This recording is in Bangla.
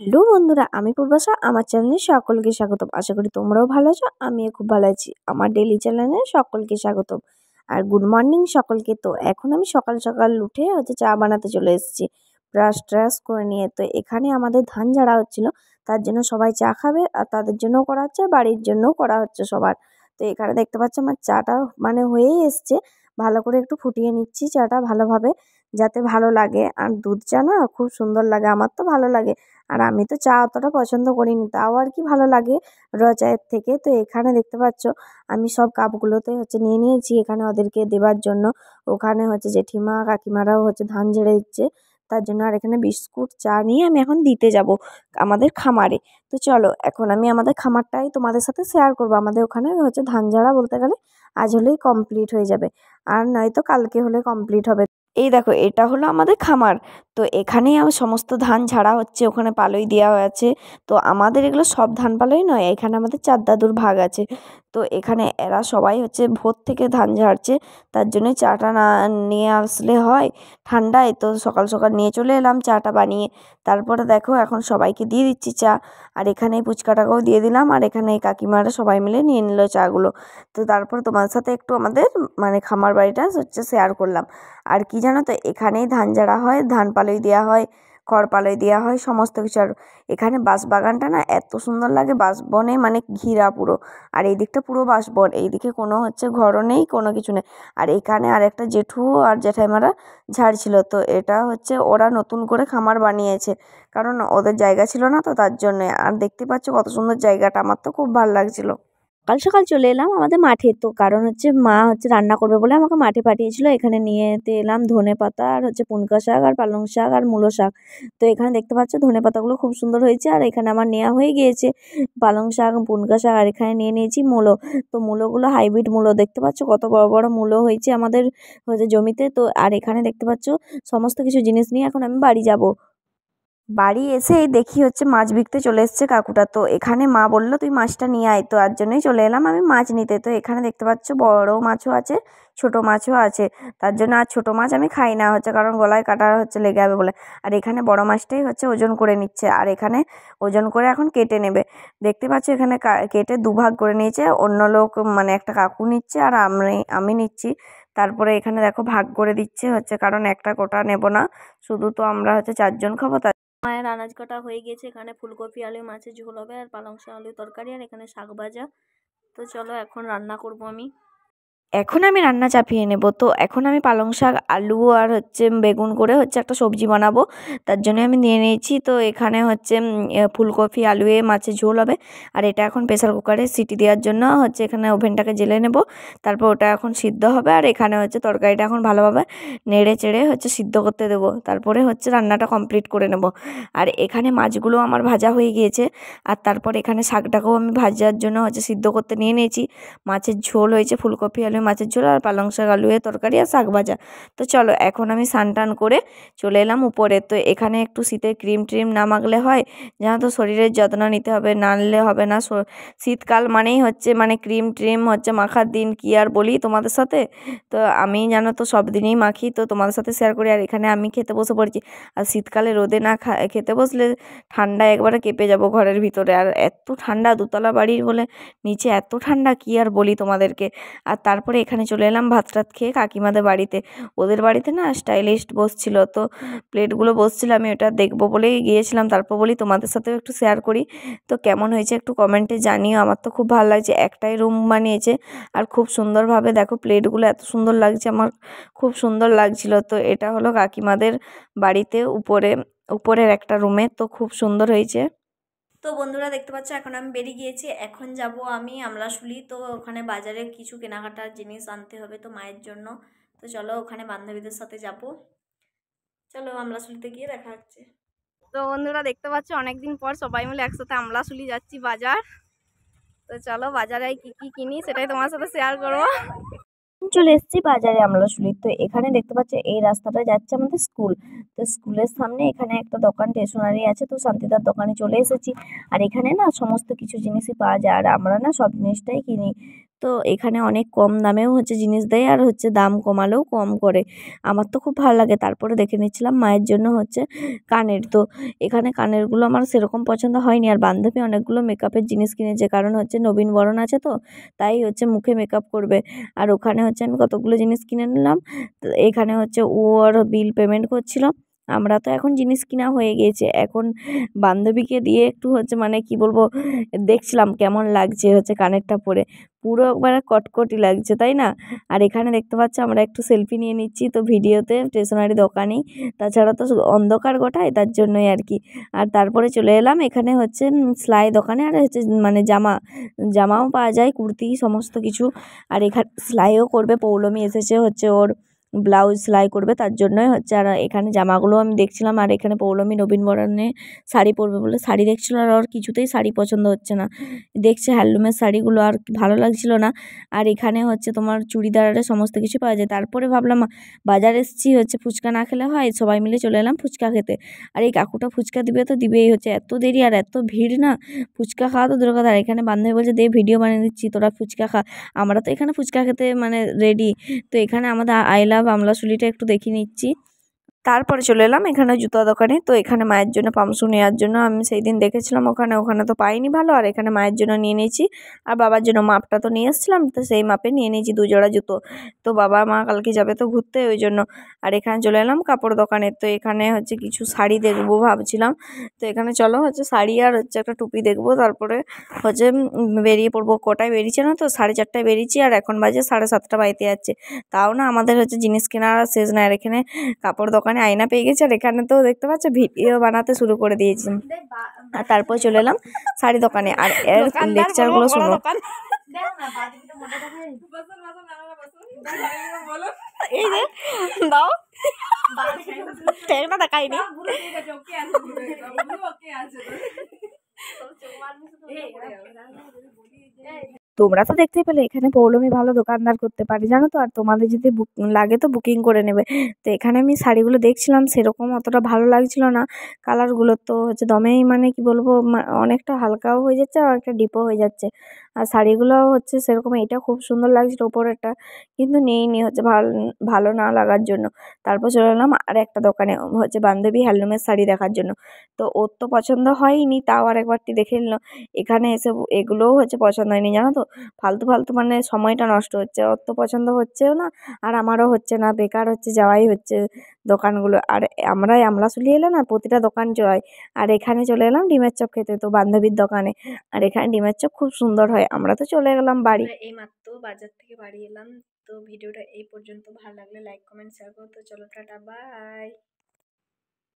হ্যালো বন্ধুরা, আমি পূর্বাশা। আমার চ্যানেলে সকলকে স্বাগতম। আশা করি তোমরাও ভালো আছো, আমিও খুব ভালো আছি। আমার ডেইলি চ্যানেলে সকলকে স্বাগতম আর গুড মর্নিং সকলকে। তো এখন আমি সকাল সকাল উঠে চা বানাতে চলে এসেছি, ব্রাশ ট্রাশ করে নিয়ে। তো এখানে আমাদের ধান ঝাড়া হচ্ছিল, তার জন্য সবাই চা খাবে আর তাদের জন্যও করা হচ্ছে, বাড়ির জন্যও করা হচ্ছে সবার। তো এখানে দেখতে পাচ্ছ আমার চাটা হয়েই এসছে। ভালো করে একটু ফুটিয়ে নিচ্ছি চাটা ভালোভাবে, যাতে ভালো লাগে। আর দুধ চা না খুব সুন্দর লাগে, আমার তো ভালো লাগে। আর আমি তো চা অতটা পছন্দ করিনি, তাও আর কি ভালো লাগে র চায়ের থেকে। তো এখানে দেখতে পাচ্ছ আমি সব কাপগুলোতে নিয়ে নিয়েছি এখানে ওদেরকে দেবার জন্য। ওখানে জেঠিমা কাকিমারাও ধান ঝেড়ে দিচ্ছে তার জন্য। আর এখানে বিস্কুট চা নিয়ে আমি এখন দিতে যাব আমাদের খামারে। তো চলো এখন আমি আমাদের খামারটাই তোমাদের সাথে শেয়ার করবো। আমাদের ওখানে ধান ঝাড়া বলতে গেলে আজ হলেই কমপ্লিট হয়ে যাবে, আর নয়তো কালকে হলে কমপ্লিট হবে। এই দেখো, এটা হলো আমাদের খামার। তো এখানেই আমার সমস্ত ধান ঝাড়া হচ্ছে, ওখানে পালই দেওয়া আছে। তো আমাদের এগুলো সব ধান পালই নয়, এখানে আমাদের চার দাদুর ভাগ আছে। তো এখানে এরা সবাই ভোর থেকে ধান ঝাড়ছে, তার জন্যই চাটা না নিয়ে আসলে হয় ঠান্ডায়। তো সকাল সকাল নিয়ে চলে এলাম চাটা বানিয়ে। তারপরে দেখো এখন সবাইকে দিয়ে দিচ্ছি চা। আর এখানে পুচকাটাকেও দিয়ে দিলাম, আর এখানে এই কাকিমারা সবাই মিলে নিয়ে নিল চাগুলো। তো তারপর তোমাদের সাথে একটু আমাদের খামার বাড়িটা শেয়ার করলাম। আর কি জানো তো, এখানেই ধান ঝাড়া হয়, ধান পালই দেওয়া হয়, খড় পালই দেওয়া হয়, সমস্ত কিছু। আর এখানে বাঁশবাগানটা না এত সুন্দর লাগে, বাঁশবনে ঘেরা পুরো। আর এই দিকটা পুরো বাঁশবন, এইদিকে কোনো ঘরও নেই, কোনো কিছু নেই। আর এখানে আর একটা জেঠু আর জ্যাঠাইমারা ঝাড়ছিল। তো এটা ওরা নতুন করে খামার বানিয়েছে, কারণ ওদের জায়গা ছিল না, তো তার জন্যে। আর দেখতে পাচ্ছ কত সুন্দর জায়গাটা, আমার তো খুব ভালো লাগছিল। সকাল সকাল চলে এলাম আমাদের মাঠে। তো কারণ মা রান্না করবে বলে আমাকে মাঠে পাঠিয়েছিল। এখানে নিয়ে এলাম ধনেপাতা আর পুনকা শাক আর পালং শাক আর মূলো শাক। তো এখানে দেখতে পাচ্ছ ধনেপাতাগুলো খুব সুন্দর হয়েছে, আর এখানে আমার নেওয়া হয়ে গিয়েছে পালং শাক, পুনকা শাক। আর এখানে নিয়ে নিয়েছি মূলো। তো মূলোগুলো হাইব্রিড মূলো, দেখতে পাচ্ছ কত বড় বড় মূলো হয়েছে আমাদের জমিতে। তো আর এখানে দেখতে পাচ্ছ সমস্ত কিছু জিনিস নিয়ে এখন আমি বাড়ি যাব। বাড়ি এসেই দেখি মাছ বিকতে চলে এসছে কাকুটা। তো এখানে মা বললো তুই মাছটা নিয়ে আয়, তো তার জন্যই চলে এলাম আমি মাছ নিতে। তো এখানে দেখতে পাচ্ছ বড় মাছও আছে, ছোট মাছও আছে। তার জন্য আর ছোট মাছ আমি খাই না, কারণ গলায় কাটা লেগে যাবে বলে। আর এখানে বড় মাছটাই ওজন করে নিচ্ছে, আর এখানে ওজন করে এখন কেটে নেবে। দেখতে পাচ্ছ এখানে কেটে দুভাগ করে নিয়েছে, অন্য লোক একটা কাকু নিচ্ছে আর আমি নিচ্ছি। তারপরে এখানে দেখো ভাগ করে দিচ্ছে, কারণ একটা গোটা নেব না, শুধু তো আমরা চারজন খাবো। মায়ের আনাজ কাটা হয়ে গেছে, এখানে ফুলকপি আলু মাছের ঝোল হবে, আর পালং শাক আলু তরকারি, আর এখানে শাক ভাজা। তো চলো এখন রান্না করব আমি। এখন আমি রান্না চাপিয়ে নেব। তো এখন আমি পালং শাক আলু আর বেগুন করে একটা সবজি বানাবো, তার জন্য আমি নিয়ে নিয়েছি। তো এখানে ফুলকপি আলু মাছের ঝোল হবে। আর এটা এখন প্রেসার কুকারে সিটি দেওয়ার জন্য এখানে ওভেনটাকে জ্বেলে নেব। তারপর ওটা এখন সিদ্ধ হবে, আর এখানে তরকারিটা এখন ভালোভাবে নেড়ে চেড়ে সিদ্ধ করতে দেবো। তারপরে রান্নাটা কমপ্লিট করে নেব। আর এখানে মাছগুলো আমার ভাজা হয়ে গিয়েছে। আর তারপর এখানে শাকটাকেও আমি ভাজার জন্য সিদ্ধ করতে নিয়ে নিয়েছি। মাছের ঝোল হয়েছে, ফুলকপি আলু মাছের ঝোল, আর পালং শাক আলু তরকারি, আর শাক ভাজা। তো চলো এখন আমি স্নান টান করে চলে এলাম উপরে। তো এখানে একটু শীতের ক্রিম ট্রিম না মাখলে হয়, জানো তো শরীরের যত্ন নিতে হবে, না নিলে হবে না। শীতকাল মানেই ক্রিম ট্রিম মাখার দিন, কি আর বলি তোমাদের সাথে। তো আমি জানো তো সব দিনেই মাখি, তো তোমাদের সাথে শেয়ার করি। আর এখানে আমি খেতে বসে পড়েছি। আর শীতকালে রোদে না খেতে বসলে ঠান্ডায় একবারে কেঁপে যাব ঘরের ভিতরে। আর এত ঠান্ডা, দোতলা বাড়ির বলে নিচে এত ঠান্ডা, কি আর বলি তোমাদেরকে। আর তারপরে এখানে চলে এলাম ভাত টাত খেয়ে কাকিমাদের বাড়িতে। ওদের বাড়িতে না স্টাইলিস্ট বসছিল, তো প্লেটগুলো বসছিল, আমি ওটা দেখবো বলেই গিয়েছিলাম। তারপর বলি তোমাদের সাথেও একটু শেয়ার করি। তো কেমন হয়েছে একটু কমেন্টে জানিও, আমার তো খুব ভালো লাগছে। একটাই রুম বানিয়েছে, আর খুব সুন্দরভাবে দেখো প্লেটগুলো এত সুন্দর লাগছে, আমার খুব সুন্দর লাগছিল। তো এটা হলো কাকিমাদের বাড়িতে উপরের একটা রুমে, তো খুব সুন্দর হয়েছে। তো বন্ধুরা দেখতে পাচ্ছ এখন আমি বেরিয়ে গিয়েছি, এখন যাব আমি আমলাশুলি। তো ওখানে বাজারে কিছু কেনাকাটার জিনিস আনতে হবে তো মায়ের জন্য। তো চলো ওখানে বান্ধবীদের সাথে যাব, চলো আমলাশুলিতে গিয়ে দেখা হচ্ছে। তো বন্ধুরা দেখতে পাচ্ছ অনেকদিন পর সবাই মিলে একসাথে আমলাশুলি যাচ্ছি বাজার। তো চলো বাজারে কি কি কিনি সেটাই তোমার সাথে শেয়ার করবো। চলে এসেছি বাজারে আমলাশুলি। তো এখানে দেখতে পাচ্ছ এই রাস্তাটা যাচ্ছে আমাদের স্কুল। তো স্কুলের সামনে এখানে একটা দোকান স্টেশনারি আছে, তো শান্তিদার দোকানে চলে এসেছি। আর এখানে না সমস্ত কিছু জিনিসই পাওয়া যায়, আর আমরা না সব জিনিসটাই কিনি। তো এখানে অনেক কম দামেও হচ্ছে জিনিস দেয় আর হচ্ছে দাম কমালেও কম করে। আমার তো খুব ভালো লাগে। তারপরে দেখে নিচ্ছিলাম মায়ের জন্য হচ্ছে কানের। তো এখানে কানেরগুলো আমার সেরকম পছন্দ হয়নি, আর বান্ধবী অনেকগুলো মেকআপের জিনিস কিনেছে, কারণ হচ্ছে নবীনবরণ আছে তো, তাই হচ্ছে মুখে মেকআপ করবে। আর ওখানে হচ্ছে আমি কতগুলো জিনিস কিনে নিলাম। তো এখানে হচ্ছে ওর বিল পেমেন্ট করছিল। আমরা তো এখন জিনিস কিনা হয়ে গিয়েছে, এখন বান্ধবীকে দিয়ে একটু হচ্ছে মানে কি বলবো, দেখছিলাম কেমন লাগছে হচ্ছে কানেরটা পরে, পুরো একবারে কটকটি লাগছে, তাই না? আর এখানে দেখতে পাচ্ছ আমরা একটু সেলফি নিয়ে নিচ্ছি তো ভিডিওতে, স্টেশনারি দোকানেই। তাছাড়া তো অন্ধকার গোটায়, তার জন্যই আর কি। আর তারপরে চলে এলাম এখানে হচ্ছে সেলাই দোকানে, আর হচ্ছে মানে জামাও পাওয়া যায়, কুর্তি সমস্ত কিছু। আর এখানে সেলাইও করবে, পৌলমী এসেছে হচ্ছে ওর ব্লাউজ সেলাই করবে, তার জন্যই হচ্ছে। আর এখানে জামাগুলো আমি দেখছিলাম, আর এখানে পৌলমী নবীনবরণে শাড়ি পরবে বলে শাড়ি দেখছিল, আর ওর কিছুতেই শাড়ি পছন্দ হচ্ছে না, দেখছে হ্যান্ডলুমের শাড়িগুলো আর ভালো লাগছিল না। আর এখানে হচ্ছে তোমার চুড়িদারের সমস্ত কিছু পাওয়া যায়। তারপরে ভাবলাম বাজার এসেছি, হচ্ছে ফুচকা না খেলে হয়, সবাই মিলে চলে এলাম ফুচকা খেতে। আর এই কাকুটা ফুচকা দিবে তো দিবেই, হচ্ছে এত দেরি আর এত ভিড় না, ফুচকা খাওয়া তো দূরের কথা। আর এখানে বান্ধবী বলছে দে ভিডিও বানিয়ে দিচ্ছি, তোরা ফুচকা খা। আমরা তো এখানে ফুচকা খেতে মানে রেডি। তো এখানে আমাদের আই লাভ আমলাশুলিটা একটু দেখিয়ে নিচ্ছি। তারপরে চলে এলাম এখানে জুতা দোকানে। তো এখানে মায়ের জন্য পামশু নেওয়ার জন্য আমি সেই দিন দেখেছিলাম, ওখানে তো পাইনি ভালো, আর এখানে মায়ের জন্য নিয়ে নিয়েছি। আর বাবার জন্য মাপটা তো নিয়ে এসেছিলাম, তো সেই মাপে নিয়ে নিয়েছি 2 জোড়া জুতো। তো বাবা মা কালকে যাবে তো ঘুরতে, ওই জন্য। আর এখানে চলে এলাম কাপড় দোকানে। তো এখানে হচ্ছে কিছু শাড়ি দেখবো ভাবছিলাম। তো এখানে চলো হচ্ছে শাড়ি আর হচ্ছে একটা টুপি দেখবো, তারপরে হচ্ছে বেরিয়ে পড়বো। কটায় বেরিয়েছে না তো, 4:30টায় বেরিয়েছি, আর এখন বাজে 7:30 বাড়িতে যাচ্ছে। তাও না আমাদের হচ্ছে জিনিস কেনার আর শেষ না। আর এখানে কাপড় দোকানে আয়না পেয়ে গেছি, আর এখানে তো দেখতে পাচ্ছ ভিডিও বানাতে শুরু করে দিয়েছি। আর তারপর চলে এলাম শাড়ি দোকানে, আর এর লেকচারগুলো শোনো। এই যে দাও টেকনা দেখাইনি। তোমরা তো দেখতেই পেলে এখানে পৌলমী ভালো দোকানদার করতে পারে, জানো তো। আর তোমাদের যদি লাগে তো বুকিং করে নেবে। তো এখানে আমি শাড়িগুলো দেখছিলাম, সেরকম অতটা ভালো লাগছিল না কালারগুলো। তো হচ্ছে দমেই মানে কি বলবো, অনেকটা হালকাও হয়ে যাচ্ছে আর একটা ডিপও হয়ে যাচ্ছে। আর শাড়িগুলো হচ্ছে সেরকম, এটা খুব সুন্দর লাগছিল ওপরেরটা, কিন্তু নিইনি হচ্ছে ভালো না লাগার জন্য। তারপর চলে এলাম আর একটা দোকানে, হচ্ছে বান্ধবী হ্যান্ডলুমের শাড়ি দেখার জন্য। তো ওর তো পছন্দ হয়নি, তাও আর একবারটি দেখে নিল। এখানে এসে এগুলোও হচ্ছে পছন্দ হয়নি, জানো তো। ফালতু ফালতু মানে সময়টা নষ্ট হচ্ছে, ওর তো পছন্দ হচ্ছেও না, আর আমারও হচ্ছে না, বেকার হচ্ছে যাওয়াই হচ্ছে দোকানগুলো। আর আমলাশুলি এলে না প্রতিটা দোকান জয়। আর এখানে চলে এলাম ডিমের চপ খেতে, তো বান্ধবীর দোকানে। আর এখানে ডিমের চপ খুব সুন্দর হয়। আমরা তো চলে গেলাম বাড়ি, এই মাত্র বাজার থেকে বাড়ি এলাম। তো ভিডিওটা এই পর্যন্ত, ভালো লাগলে লাইক কমেন্ট শেয়ার করো। তো চলো টাটা বাই।